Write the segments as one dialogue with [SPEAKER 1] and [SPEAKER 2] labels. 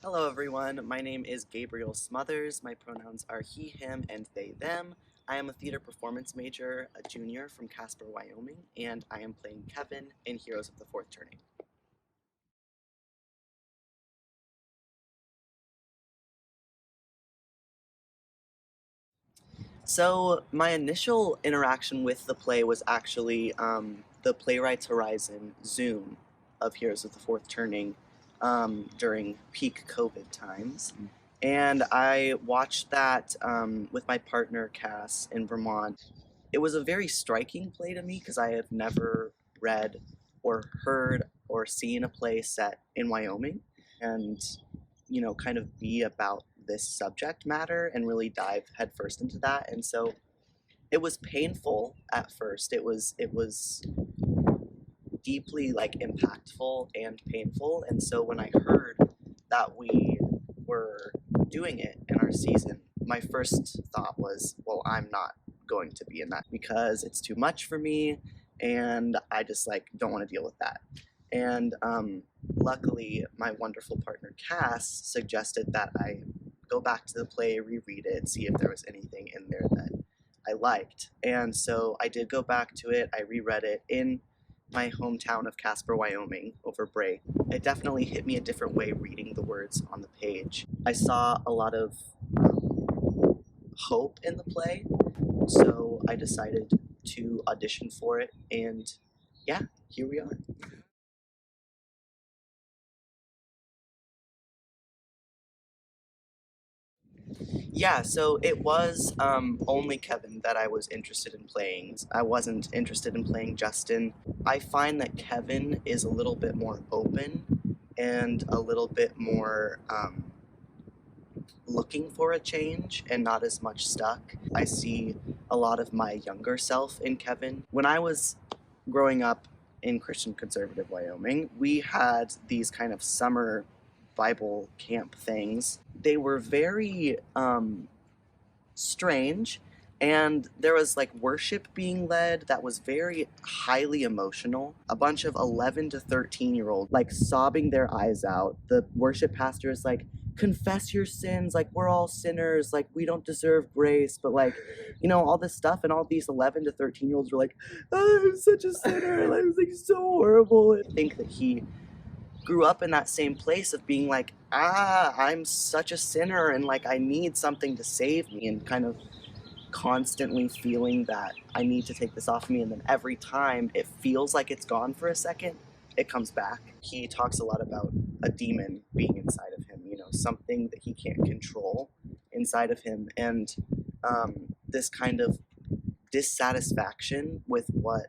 [SPEAKER 1] Hello everyone, my name is Gabriel Smothers. My pronouns are he, him, and they, them. I am a theater performance major, a junior from Casper, Wyoming, and I am playing Kevin in Heroes of the Fourth Turning. So my initial interaction with the play was actually the Playwrights Horizon Zoom of Heroes of the Fourth Turning during peak COVID times. And I watched that with my partner Cass in Vermont. It was a very striking play to me because I have never read or heard or seen a play set in Wyoming and, kind of be about this subject matter and really dive headfirst into that. And so it was painful at first. It was deeply like impactful and painful. And so when I heard that we were doing it in our season, my first thought was, well, I'm not going to be in that because it's too much for me and I just like don't want to deal with that. And luckily, my wonderful partner Cass suggested that I go back to the play, reread it, see if there was anything in there that I liked. And so I did go back to it. I reread it in my hometown of Casper, Wyoming over break. It definitely hit me a different way reading the words on the page. I saw a lot of hope in the play, so I decided to audition for it, and yeah, here we are. Yeah, so it was only Kevin that I was interested in playing. I wasn't interested in playing Justin. I find that Kevin is a little bit more open and a little bit more looking for a change and not as much stuck. I see a lot of my younger self in Kevin. When I was growing up in Christian conservative Wyoming, we had these kind of summer Bible camp things. They were very strange, and there was like worship being led that was very highly emotional. A bunch of 11 to 13-year-olds like sobbing their eyes out. The worship pastor is like, confess your sins, like we're all sinners, like we don't deserve grace, but like, all this stuff. And all these 11 to 13-year-olds were like, oh, I'm such a sinner, like, it was like so horrible. I think that he grew up in that same place of being like, I'm such a sinner and like I need something to save me, and kind of constantly feeling that I need to take this off me. And then every time it feels like it's gone for a second, it comes back. He talks a lot about a demon being inside of him, something that he can't control inside of him. And this kind of dissatisfaction with what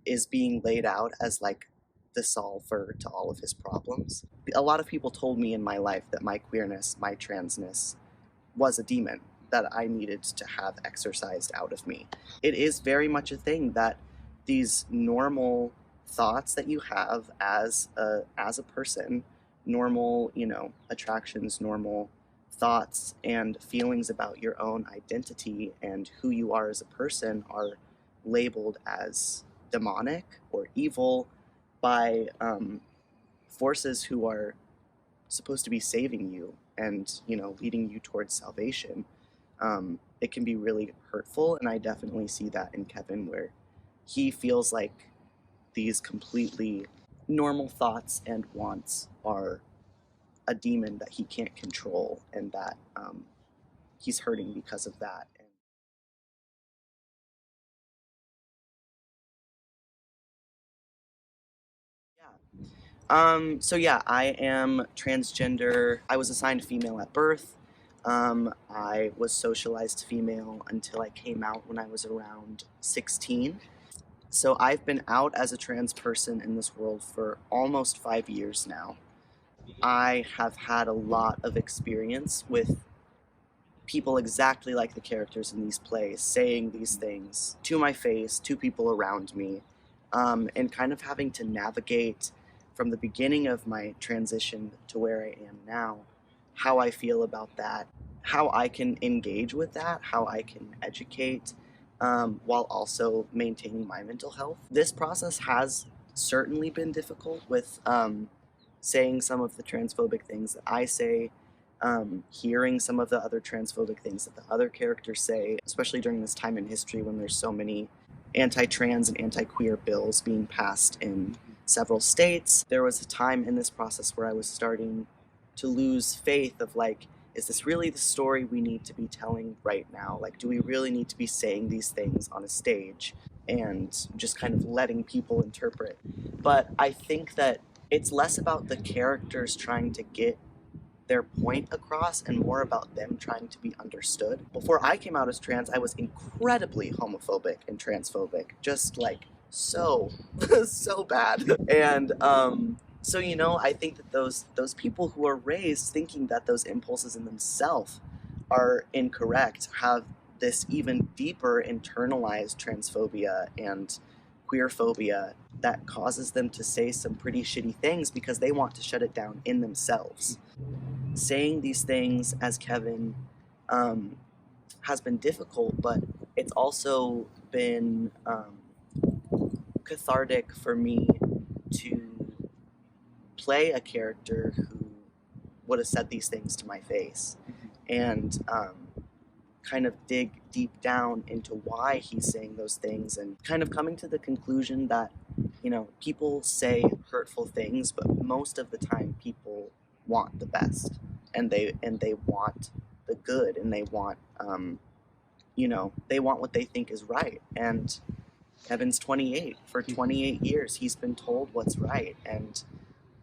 [SPEAKER 1] is being laid out as like the solver to all of his problems. A lot of people told me in my life that my queerness, my transness, was a demon that I needed to have exorcised out of me. It is very much a thing that these normal thoughts that you have as a person, normal, attractions, normal thoughts and feelings about your own identity and who you are as a person are labeled as demonic or evil by forces who are supposed to be saving you and leading you towards salvation. It can be really hurtful, and I definitely see that in Kevin, where he feels like these completely normal thoughts and wants are a demon that he can't control, and that he's hurting because of that. And yeah. So yeah, I am transgender. I was assigned female at birth. I was socialized female until I came out when I was around 16. So I've been out as a trans person in this world for almost 5 years now. I have had a lot of experience with people exactly like the characters in these plays saying these things to my face, to people around me, and kind of having to navigate from the beginning of my transition to where I am now, how I feel about that, how I can engage with that, how I can educate, while also maintaining my mental health. This process has certainly been difficult with saying some of the transphobic things that I say, hearing some of the other transphobic things that the other characters say, especially during this time in history when there's so many anti-trans and anti-queer bills being passed in several states. There was a time in this process where I was starting to lose faith of like, is this really the story we need to be telling right now? Like, do we really need to be saying these things on a stage and just kind of letting people interpret? But I think that it's less about the characters trying to get their point across and more about them trying to be understood. Before I came out as trans, I was incredibly homophobic and transphobic, just like so, so bad. And so I think that those people who are raised thinking that those impulses in themselves are incorrect have this even deeper internalized transphobia and queerphobia that causes them to say some pretty shitty things because they want to shut it down in themselves. Saying these things as Kevin has been difficult, but it's also been cathartic for me to play a character who would have said these things to my face and kind of dig deep down into why he's saying those things and kind of coming to the conclusion that people say hurtful things, but most of the time people want the best and they want the good and they want they want what they think is right. And Kevin's 28. For 28 years he's been told what's right, and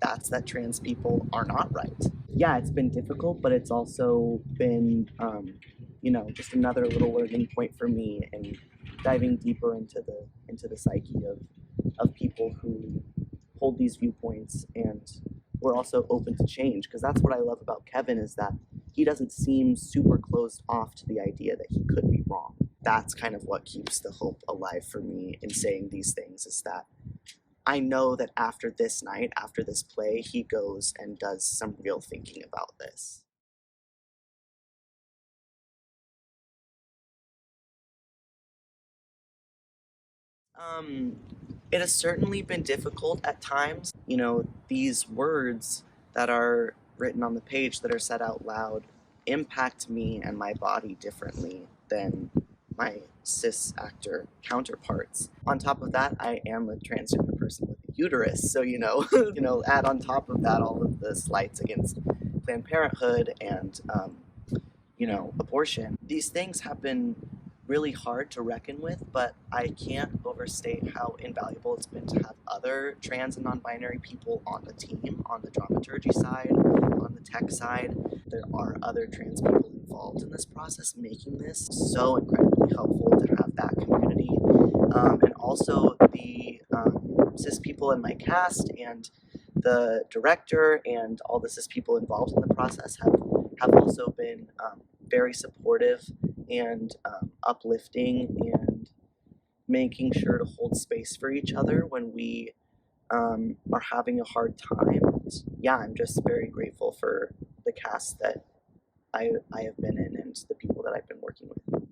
[SPEAKER 1] that's that trans people are not right. Yeah, it's been difficult, but it's also been just another little learning point for me and diving deeper into the psyche of people who hold these viewpoints and we're also open to change, because that's what I love about Kevin is that he doesn't seem super closed off to the idea that he could be wrong. That's kind of what keeps the hope alive for me in saying these things, is that I know that after this night, after this play, he goes and does some real thinking about this. Um, it has certainly been difficult at times. These words that are written on the page that are said out loud impact me and my body differently than my cis actor counterparts. On top of that, I am a transgender person with a uterus, so add on top of that all of the slights against Planned Parenthood and abortion. These things have been really hard to reckon with, but I can't overstate how invaluable it's been to have other trans and non-binary people on the team, on the dramaturgy side, on the tech side. There are other trans people involved in this process, making this so incredibly helpful to have that community. And also the cis people in my cast and the director and all the cis people involved in the process have also been very supportive and uplifting and making sure to hold space for each other when we are having a hard time. And yeah, I'm just very grateful for the cast that I have been in and the people that I've been working with.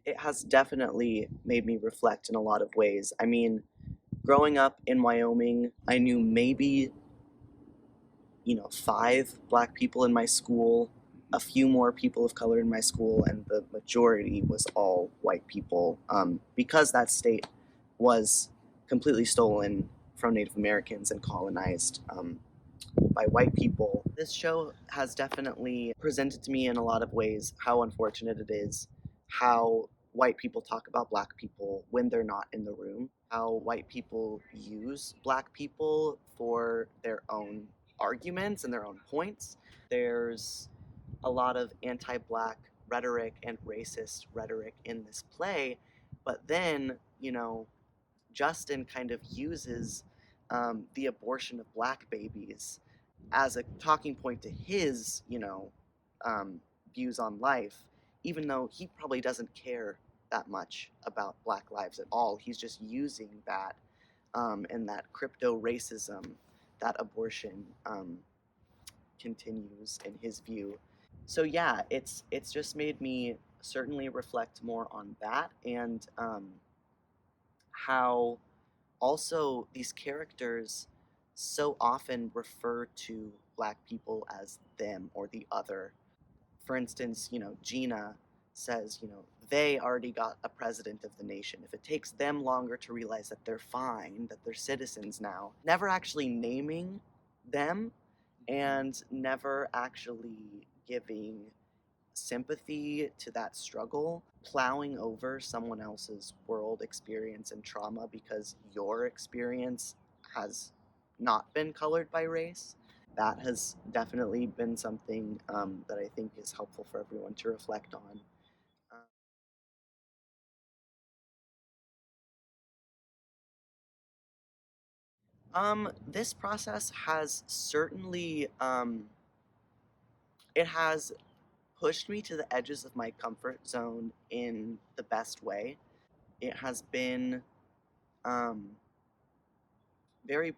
[SPEAKER 1] It has definitely made me reflect in a lot of ways. I mean, growing up in Wyoming, I knew maybe 5 black people in my school, a few more people of color in my school, and the majority was all white people, because that state was completely stolen from Native Americans and colonized by white people. This show has definitely presented to me in a lot of ways how unfortunate it is how white people talk about black people when they're not in the room, how white people use black people for their own arguments and their own points. There's a lot of anti-black rhetoric and racist rhetoric in this play, but then, Justin kind of uses the abortion of black babies as a talking point to his, views on life, even though he probably doesn't care that much about black lives at all. He's just using that and that crypto racism that abortion continues in his view. So yeah, it's just made me certainly reflect more on that and how also these characters so often refer to black people as them or the other. For instance, Gina says, they already got a president of the nation. If it takes them longer to realize that they're fine, that they're citizens now, never actually naming them and never actually giving sympathy to that struggle, plowing over someone else's world experience and trauma because your experience has not been colored by race. That has definitely been something that I think is helpful for everyone to reflect on. This process has certainly, it has pushed me to the edges of my comfort zone in the best way. It has been um, very,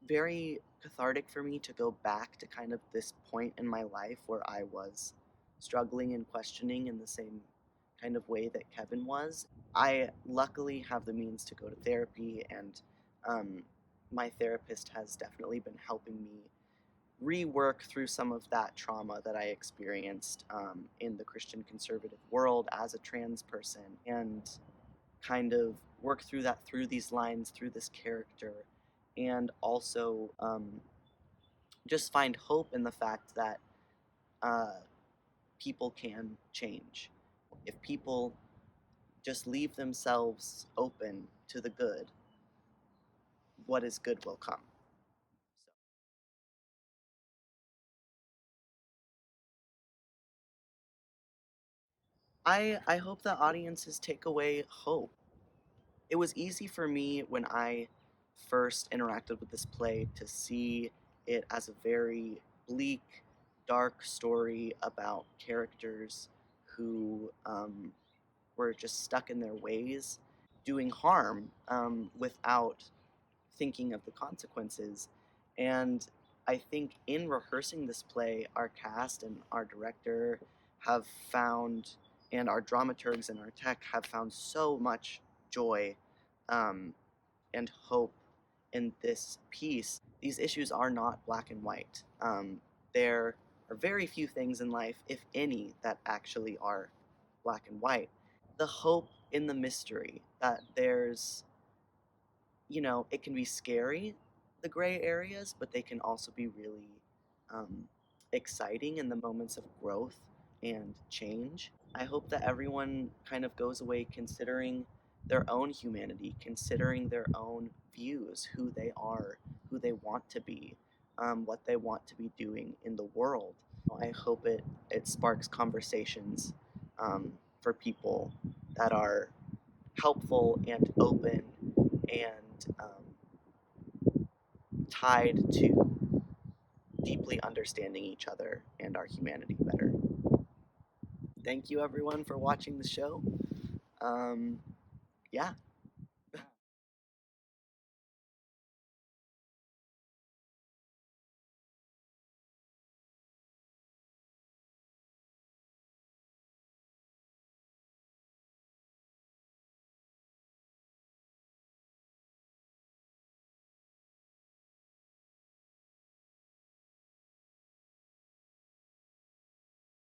[SPEAKER 1] very cathartic for me to go back to kind of this point in my life where I was struggling and questioning in the same kind of way that Kevin was. I luckily have the means to go to therapy, and um, my therapist has definitely been helping me rework through some of that trauma that I experienced in the Christian conservative world as a trans person, and kind of work through that through these lines, through this character, and also just find hope in the fact that uh, people can change. If people just leave themselves open to the good, what is good will come. So I hope that audiences take away hope. It was easy for me when I first interacted with this play to see it as a very bleak, dark story about characters who were just stuck in their ways, doing harm without thinking of the consequences. And I think in rehearsing this play, our cast and our director have found, and our dramaturgs and our tech have found so much joy um, and hope in this piece. These issues are not black and white. There are very few things in life, if any, that actually are black and white. The hope in the mystery that there's, it can be scary, the gray areas, but they can also be really um, exciting in the moments of growth and change. I hope that everyone kind of goes away considering their own humanity, considering their own views, who they are, who they want to be, what they want to be doing in the world. I hope it sparks conversations for people that are helpful and open and tied to deeply understanding each other and our humanity better. Thank you, everyone, for watching the show. Um, yeah,